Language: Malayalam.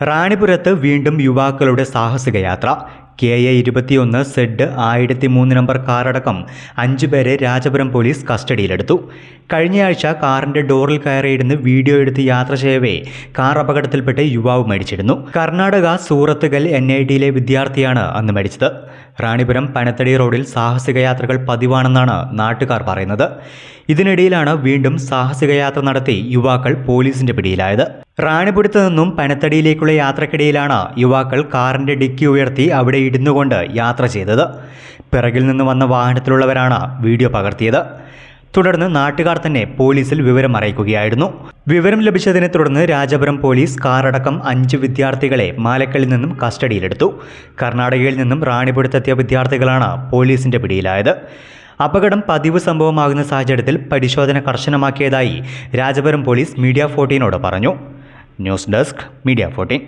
റാണിപുരത്ത് വീണ്ടും യുവാക്കളുടെ സാഹസിക യാത്ര. KA-21 Z 1003 നമ്പർ കാറടക്കം 5 പേരെ രാജപുരം പോലീസ് കസ്റ്റഡിയിലെടുത്തു. കഴിഞ്ഞയാഴ്ച കാറിന്റെ ഡോറിൽ കയറിയിരുന്ന് വീഡിയോ എടുത്ത് യാത്ര ചെയ്യവേ കാർ അപകടത്തിൽപ്പെട്ട് യുവാവ് മരിച്ചിരുന്നു. കർണാടക സൂറത്തുകൽ NITയിലെ വിദ്യാർത്ഥിയാണ് അന്ന് മരിച്ചത്. റാണിപുരം പനത്തടി റോഡിൽ സാഹസിക യാത്രകൾ പതിവാണെന്നാണ് നാട്ടുകാർ പറയുന്നത്. ഇതിനിടയിലാണ് വീണ്ടും സാഹസിക യാത്ര നടത്തി യുവാക്കൾ പോലീസിന്റെ പിടിയിലായത്. റാണിപുരത്ത് നിന്നും പനത്തടിയിലേക്കുള്ള യാത്രക്കിടയിലാണ് യുവാക്കൾ കാറിന്റെ ഡിക്കി ഉയർത്തി അവിടെ ഇരുന്നുകൊണ്ട് യാത്ര ചെയ്തത്. പിറകിൽ നിന്ന് വന്ന വാഹനത്തിലുള്ളവരാണ് വീഡിയോ പകർത്തിയത്. തുടർന്ന് നാട്ടുകാർ തന്നെ പോലീസിൽ വിവരം അറിയിക്കുകയായിരുന്നു. വിവരം ലഭിച്ചതിനെ തുടർന്ന് രാജപുരം പോലീസ് കാറടക്കം 5 വിദ്യാർത്ഥികളെ മാലക്കലിൽ നിന്നും കസ്റ്റഡിയിലെടുത്തു. കർണാടകയിൽ നിന്നും റാണിപുരത്തെത്തിയ വിദ്യാർത്ഥികളാണ് പോലീസിന്റെ പിടിയിലായത്. അപകടം പതിവ് സംഭവമാകുന്ന സാഹചര്യത്തിൽ പരിശോധന കർശനമാക്കിയതായി രാജപുരം പോലീസ് മീഡിയ 14നോട് പറഞ്ഞു. News desk media 14.